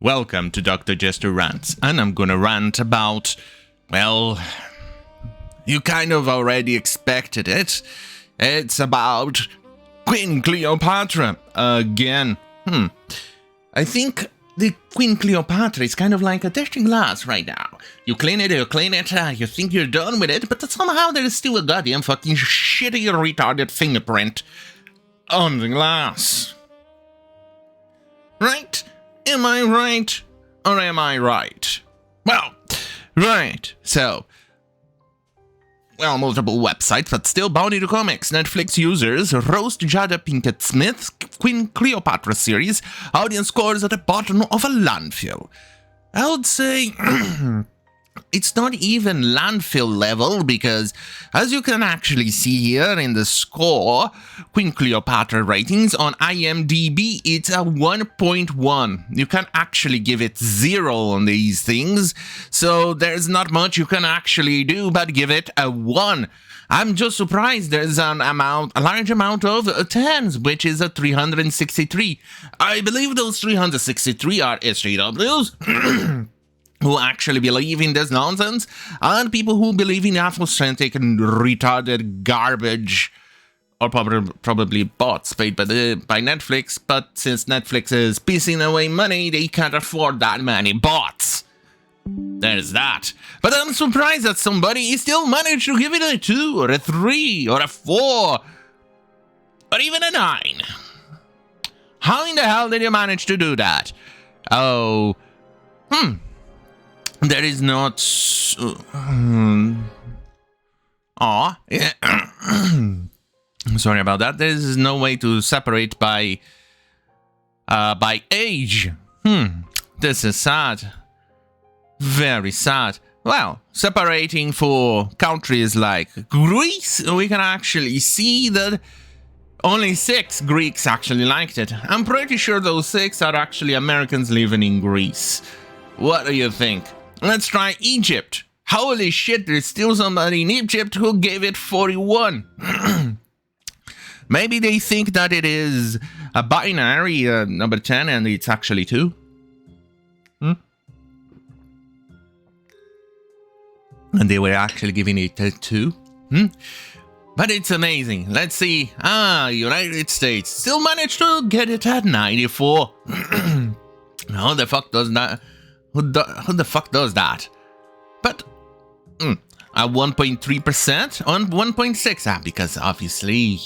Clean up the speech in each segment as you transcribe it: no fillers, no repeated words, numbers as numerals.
Welcome to Dr. Jester Rants, and I'm gonna rant about, well, you kind of already expected it. It's about Queen Cleopatra again. I think the Queen Cleopatra is kind of like a dirty glass right now. You clean it, you think you're done with it, but somehow there's still a goddamn fucking shitty retarded fingerprint on the glass. Right? Am I right? Or am I right? Well, right. So, multiple websites, but still bounty to comics. Netflix users roast Jada Pinkett Smith's Queen Cleopatra series. Audience scores at the bottom of a landfill. I would say it's not even landfill level because, as you can actually see here in the score, Queen Cleopatra ratings on IMDb, it's a 1.1. You can actually give it 0 on these things, so there's not much you can actually do but give it a 1. I'm just surprised there's a large amount of 10s, which is a 363. I believe those 363 are SJWs. who actually believe in this nonsense, and people who believe in authentic and retarded garbage, or probably bots paid by Netflix, but since Netflix is pissing away money, they can't afford that many bots. There's that. But I'm surprised that somebody still managed to give it a 2, or a 3, or a 4, or even a 9. How in the hell did you manage to do that? Oh, there is not... yeah. Sorry about that. There is no way to separate by age. This is sad. Very sad. Well, separating for countries like Greece, we can actually see that only 6 Greeks actually liked it. I'm pretty sure those 6 are actually Americans living in Greece. What do you think? Let's try Egypt. Holy shit, there's still somebody in Egypt who gave it 41. Maybe they think that it is a binary number 10 and it's actually 2. And they were actually giving it a 2. But it's amazing. Let's see. United States still managed to get it at 94. How the fuck does that? Who the fuck does that? But at 1.3% on 1.6, because obviously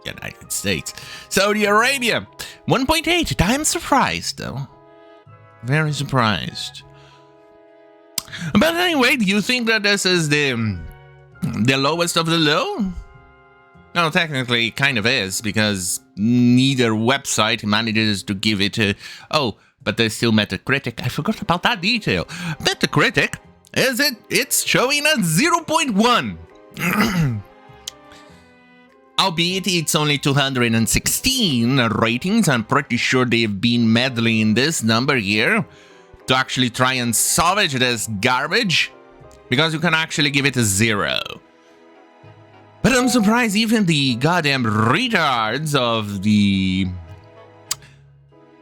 United States. Saudi Arabia 1.8. I'm surprised though. Very surprised. But anyway, do you think that this is the lowest of the low? No, technically it kind of is, because neither website manages to give it a... but there's still Metacritic. I forgot about that detail. Metacritic, it's showing a 0.1. Albeit it's only 216 ratings. I'm pretty sure they've been meddling this number here to actually try and salvage this garbage, because you can actually give it a 0. But I'm surprised even the goddamn retards of the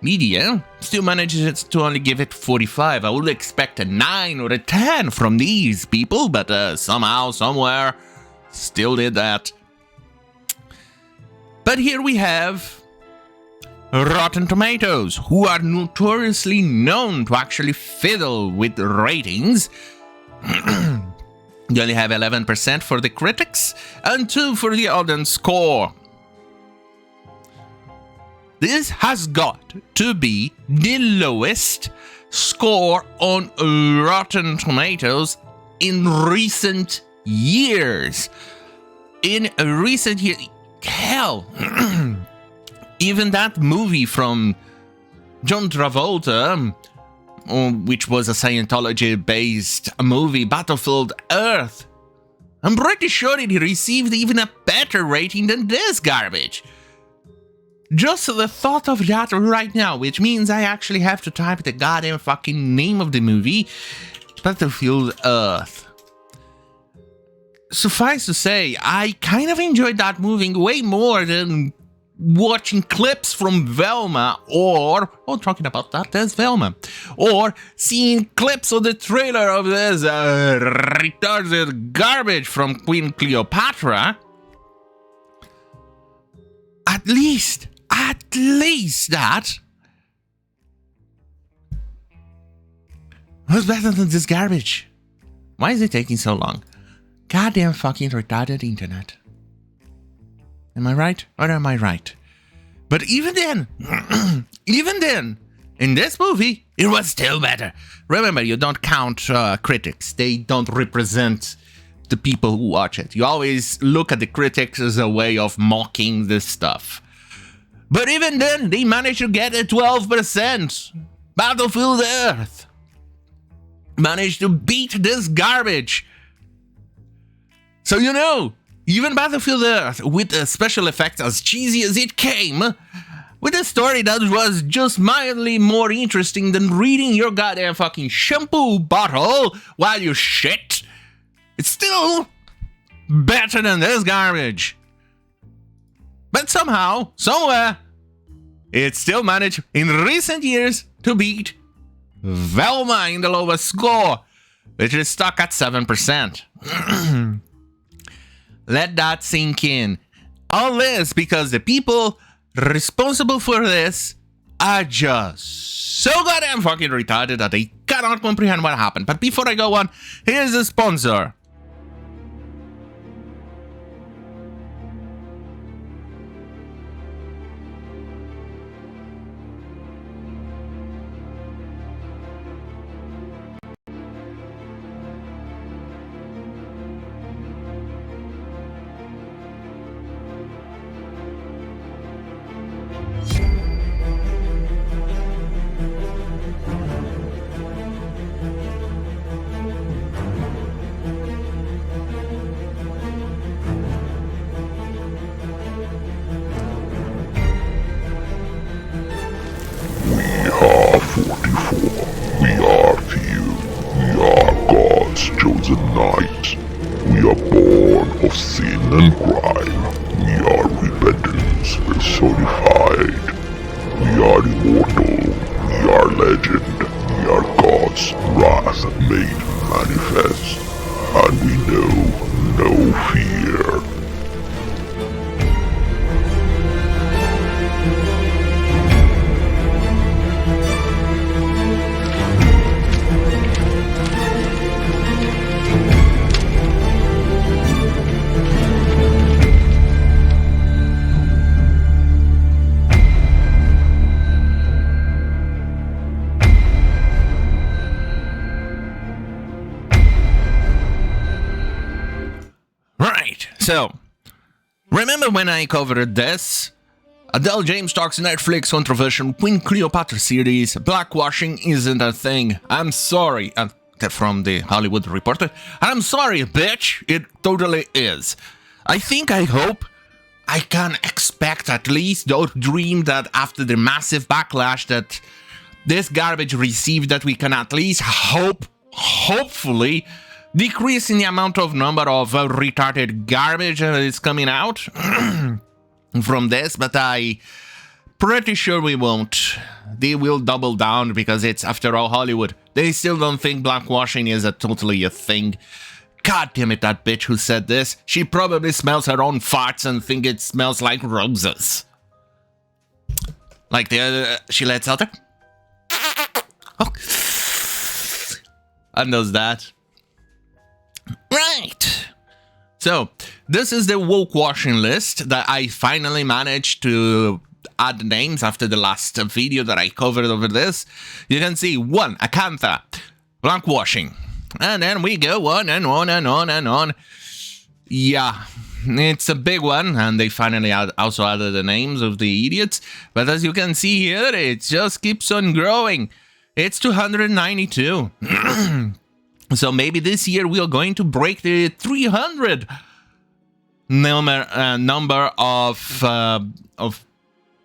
media still manages to only give it 45. I would expect a 9 or a 10 from these people, but somehow, somewhere, still did that. But here we have Rotten Tomatoes, who are notoriously known to actually fiddle with ratings. You only have 11% for the critics and 2 for the audience score. This has got to be the lowest score on Rotten Tomatoes in recent years. Hell, even that movie from John Travolta, which was a Scientology-based movie, Battlefield Earth, I'm pretty sure it received even a better rating than this garbage. Just the thought of that right now, which means I actually have to type the goddamn fucking name of the movie, Battlefield Earth. Suffice to say, I kind of enjoyed that movie way more than watching clips from Velma or, oh, talking about that, there's Velma, or seeing clips of the trailer of this retarded garbage from Queen Cleopatra, at least that was better than this garbage. Why is it taking so long? Goddamn fucking retarded internet. Am I right? Or am I right? But even then, in this movie, it was still better. Remember, you don't count critics. They don't represent the people who watch it. You always look at the critics as a way of mocking this stuff. But even then, they managed to get a 12%. Battlefield Earth managed to beat this garbage. So you know, even Battlefield Earth, with a special effect as cheesy as it came, with a story that was just mildly more interesting than reading your goddamn fucking shampoo bottle while you shit, it's still better than this garbage. But somehow, somewhere, it still managed in recent years to beat Velma in the lowest score, which is stuck at 7%. Let that sink in. All this because the people responsible for this are just so goddamn fucking retarded that they cannot comprehend what happened. But before I go on, here's the sponsor. So, remember when I covered this? Adele James talks Netflix controversial Queen Cleopatra series. Blackwashing isn't a thing. I'm sorry. From the Hollywood Reporter. I'm sorry, bitch. It totally is. I hope I can expect at least, or dream that after the massive backlash that this garbage received, that we can at least hopefully, decrease in the amount of number of retarded garbage that is coming out from this, but I pretty sure we won't. They will double down because it's, after all, Hollywood. They still don't think blackwashing is totally a thing. God damn it, that bitch who said this. She probably smells her own farts and think it smells like roses. Like she lets out her. Oh. And does that. Right. So, this is the woke washing list that I finally managed to add names after the last video that I covered over this. You can see 1, Acantha, blackwashing. And then we go on and on and on and on. Yeah, it's a big one, and they finally also added the names of the idiots. But as you can see here, it just keeps on growing. It's 292. So maybe this year we are going to break the 300 number of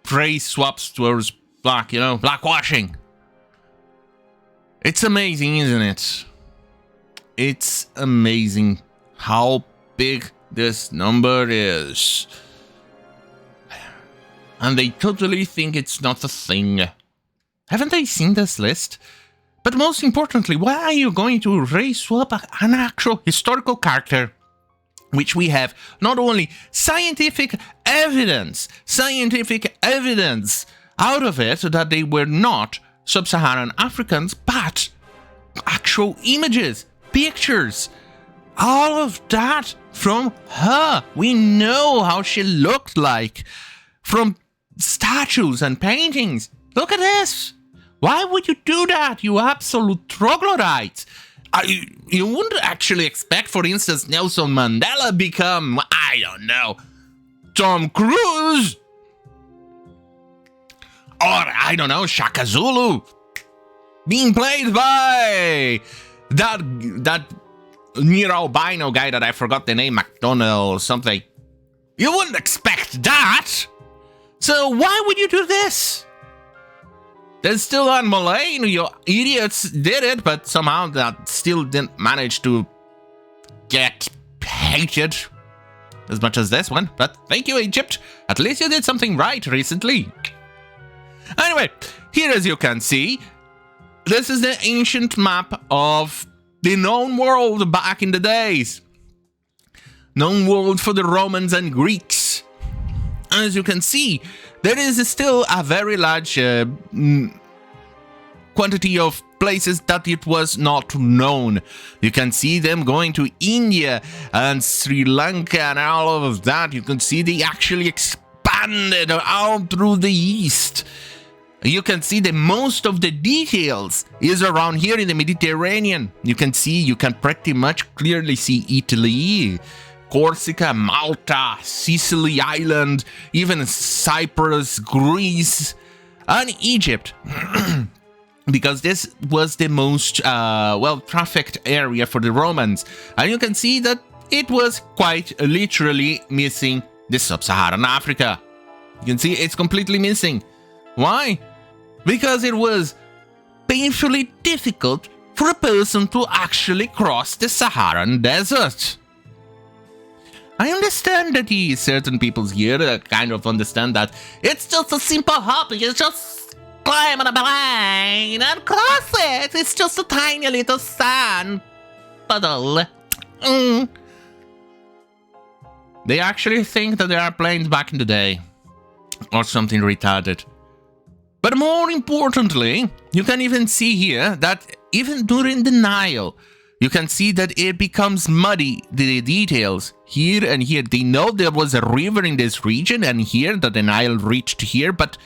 praise swaps towards black, blackwashing. It's amazing, isn't it? It's amazing how big this number is. And they totally think it's not a thing. Haven't they seen this list? But most importantly, why are you going to race swap an actual historical character? Which we have not only scientific evidence out of it that they were not sub-Saharan Africans, but actual images, pictures, all of that from her. We know how she looked like from statues and paintings. Look at this. Why would you do that, you absolute troglodyte? You wouldn't actually expect, for instance, Nelson Mandela become, I don't know, Tom Cruise. Or, I don't know, Shaka Zulu. Being played by that near albino guy that I forgot the name, McDonald or something. You wouldn't expect that. So why would you do this? That's still on Malay. You idiots did it, but somehow that still didn't manage to get hated as much as this one. But thank you, Egypt. At least you did something right recently. Anyway, here as you can see, this is the ancient map of the known world back in the days. Known world for the Romans and Greeks. As you can see, there is still a very large quantity of places that it was not known. You can see them going to India and Sri Lanka and all of that. You can see they actually expanded out through the east. You can see that most of the details is around here in the Mediterranean. You can pretty much clearly see Italy, Corsica, Malta, Sicily Island, even Cyprus, Greece, and Egypt. Because this was the most well-trafficked area for the Romans. And you can see that it was quite literally missing the sub-Saharan Africa. You can see it's completely missing. Why? Because it was painfully difficult for a person to actually cross the Saharan desert. I understand that certain people here kind of understand that it's just a simple hobby. You just climb on a plane and cross it. It's just a tiny little sand puddle. They actually think that there are planes back in the day. Or something retarded. But more importantly, you can even see here that even during the Nile, you can see that it becomes muddy, the details here and here. They know there was a river in this region and here that the Nile reached here, but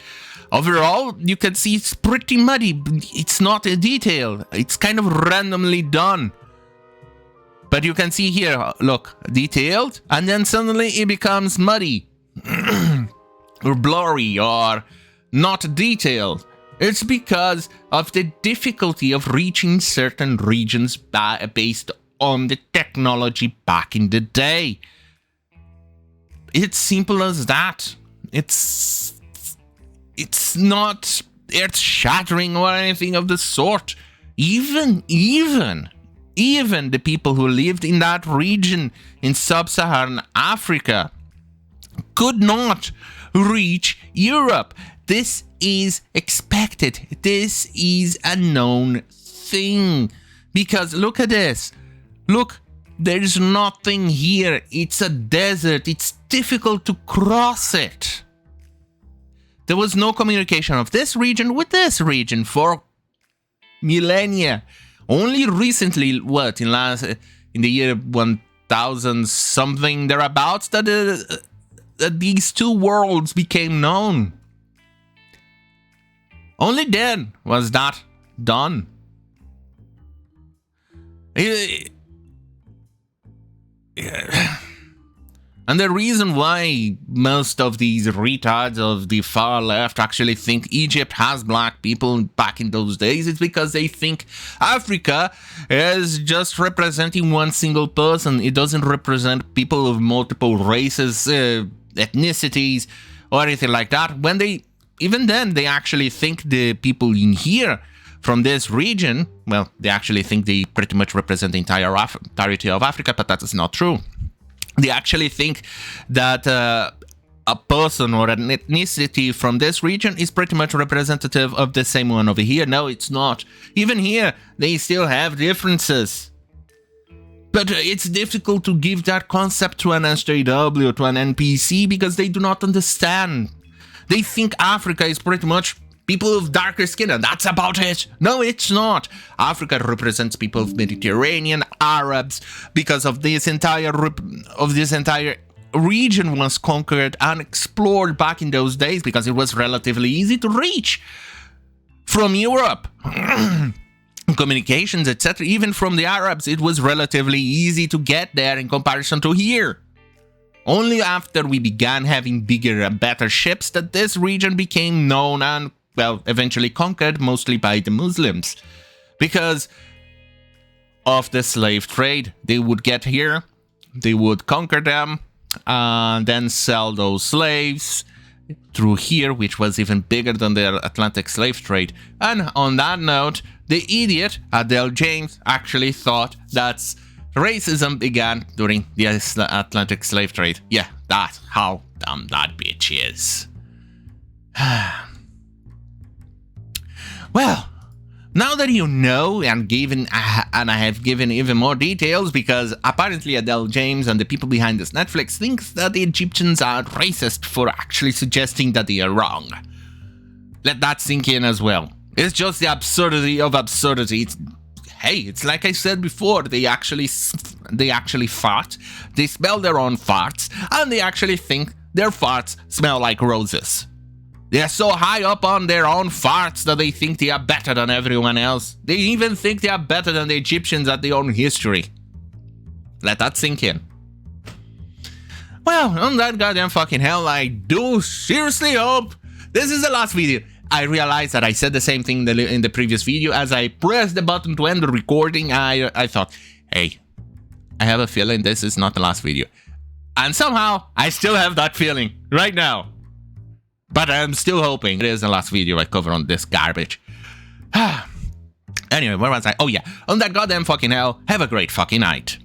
overall, you can see it's pretty muddy. It's not a detail. It's kind of randomly done. But you can see here, look, detailed, and then suddenly it becomes muddy. Or blurry, or not detailed. It's because of the difficulty of reaching certain regions based on the technology back in the day. It's simple as that. It's not earth-shattering or anything of the sort. Even the people who lived in that region in sub-Saharan Africa could not reach Europe. This is expected. This is a known thing. Because look at this. Look, there's nothing here. It's a desert. It's difficult to cross it. There was no communication of this region with this region for millennia. Only recently, in the year 1000 something thereabouts, that these two worlds became known. Only then was that done. And the reason why most of these retards of the far left actually think Egypt has black people back in those days is because they think Africa is just representing one single person. It doesn't represent people of multiple races, ethnicities, or anything like that. When even then, they actually think the people in here from this region, well, they actually think they pretty much represent the entirety of Africa, but that is not true. They actually think that a person or an ethnicity from this region is pretty much representative of the same one over here. No, it's not. Even here, they still have differences. But it's difficult to give that concept to an SJW, to an NPC, because they do not understand. They think Africa is pretty much people of darker skin, and that's about it. No, it's not. Africa represents people of Mediterranean, Arabs, because of this entire region was conquered and explored back in those days because it was relatively easy to reach from Europe. Communications, etc. Even from the Arabs, it was relatively easy to get there in comparison to here. Only after we began having bigger and better ships that this region became known and, well, eventually conquered, mostly by the Muslims. Because of the slave trade. They would get here, they would conquer them, and then sell those slaves through here, which was even bigger than the Atlantic slave trade. And on that note, the idiot Adele James actually thought that racism began during the Atlantic slave trade. Yeah, that's how dumb that bitch is. Well, now that you know, and I have given even more details, because apparently Adele James and the people behind this Netflix thinks that the Egyptians are racist for actually suggesting that they are wrong. Let that sink in as well. It's just the absurdity of absurdity. It's like I said before, they actually fart, they smell their own farts, and they actually think their farts smell like roses. They're so high up on their own farts that they think they are better than everyone else. They even think they are better than the Egyptians at their own history. Let that sink in. Well, on that goddamn fucking hell, I do seriously hope this is the last video. I realized that I said the same thing in the previous video. As I pressed the button to end the recording, I thought, hey, I have a feeling this is not the last video. And somehow, I still have that feeling right now. But I'm still hoping it is the last video I cover on this garbage. Anyway, where was I? Oh yeah, on that goddamn fucking hell, have a great fucking night.